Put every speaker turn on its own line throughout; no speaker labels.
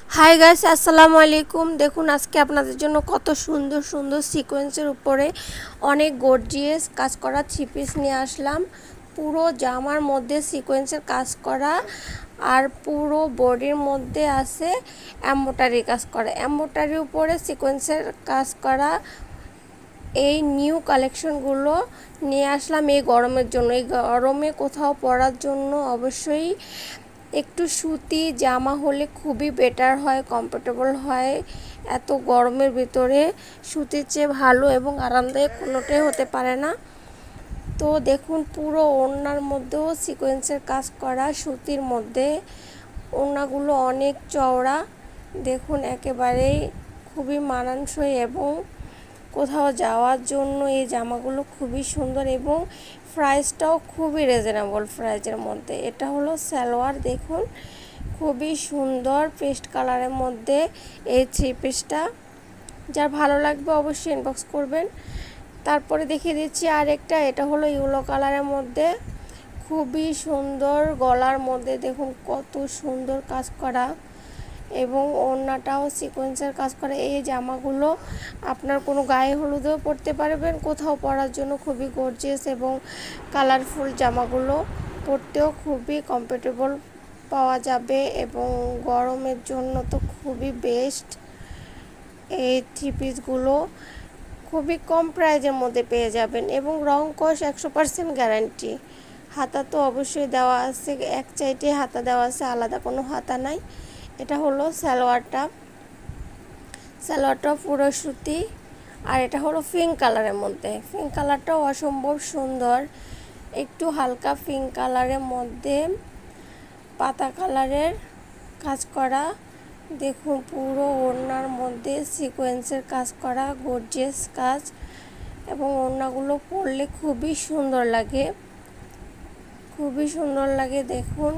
Hi guys, আসসালামু আলাইকুম। দেখুন আজকে আপনাদের জন্য কত সুন্দর সুন্দর সিকোয়েন্সের উপরে অনেক গর্জিয়াস কাজ করা থ্রি পিস নিয়ে আসলাম। পুরো জামার মধ্যে সিকোয়েন্সের কাজ করা আর পুরো বডির মধ্যে আছে এমব্রয়ডারি কাজ করা, এমব্রয়ডারির উপরে সিকোয়েন্সের কাজ করা। এই নিউ কালেকশনগুলো নিয়ে আসলাম এই গরমের জন্য। এই গরমে কোথাও পরার জন্য অবশ্যই একটু সুতি জামা হলে খুবই বেটার হয়, কমফোর্টেবল হয়। এত গরমের ভিতরে সুতির চেয়ে ভালো এবং আরামদায়ক কোনোটাই হতে পারে না। তো দেখুন পুরো ওড়নার মধ্যেও সিকোয়েন্সের কাজ করা সুতির মধ্যে। ওড়নাগুলো অনেক চওড়া, দেখুন একেবারেই খুবই মানানসই এবং কোথাও যাওয়ার জন্য এই জামাগুলো খুবই সুন্দর এবং প্রাইসটাও খুবই রিজনেবল প্রাইসের মধ্যে। এটা হলো সালোয়ার, দেখুন খুবই সুন্দর পেস্ট কালারের মধ্যে এই থ্রি পিসটা। যার ভালো লাগবে অবশ্যই ইনবক্স করবেন। তারপরে দেখিয়ে দিচ্ছি আরেকটা, এটা হলো ইয়েলো কালারের মধ্যে, খুবই সুন্দর গলার মধ্যে দেখুন কত সুন্দর কাজ করা এবং ওড়নাটাও সিকোয়েন্সের কাজ করা। এই জামাগুলো আপনার কোনো গায়ে হলুদেও পরতে পারবেন, কোথাও পরার জন্য খুবই গর্জিয়াস এবং কালারফুল জামাগুলো পরতেও খুবই কমফোর্টেবল পাওয়া যাবে এবং গরমের জন্য তো খুবই বেস্ট। এই থ্রি পিসগুলো খুবই কম প্রাইজের মধ্যে পেয়ে যাবেন এবং রং কষ 100% গ্যারান্টি। হাতা তো অবশ্যই দেওয়া আছে, এক সাইডে হাতা দেওয়া আছে, আলাদা কোনো হাতা নাই। এটা হলো সালোয়ারটা পুরো সুতি আর এটা হলো পিঙ্ক কালারের মধ্যে। পিঙ্ক কালারটাও অসম্ভব সুন্দর, একটু হালকা পিঙ্ক কালারের মধ্যে পাতা কালারের কাজ করা। দেখুন পুরো ওড়নার মধ্যে সিকোয়েন্সের কাজ করা গর্জিয়াস কাজ এবং ওড়নাগুলো পরলে খুবই সুন্দর লাগে, খুবই সুন্দর লাগে। দেখুন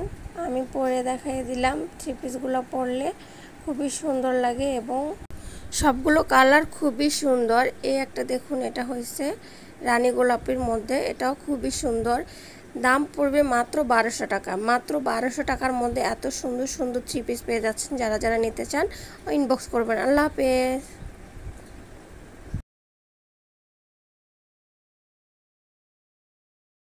আমি পরে দেখাই দিলাম, থ্রি পিসগুলো পরলে খুবই সুন্দর লাগে এবং সবগুলো কালার খুবই সুন্দর। এই একটা দেখুন, এটা হয়েছে রানী গোলাপির মধ্যে, এটাও খুবই সুন্দর। দাম পড়বে মাত্র 1200 টাকা। মাত্র 1200 টাকার মধ্যে এত সুন্দর সুন্দর থ্রি পিস পেয়ে যাচ্ছেন। যারা যারা নিতে চান ইনবক্স করবেন। আল্লাহ হাফেজ।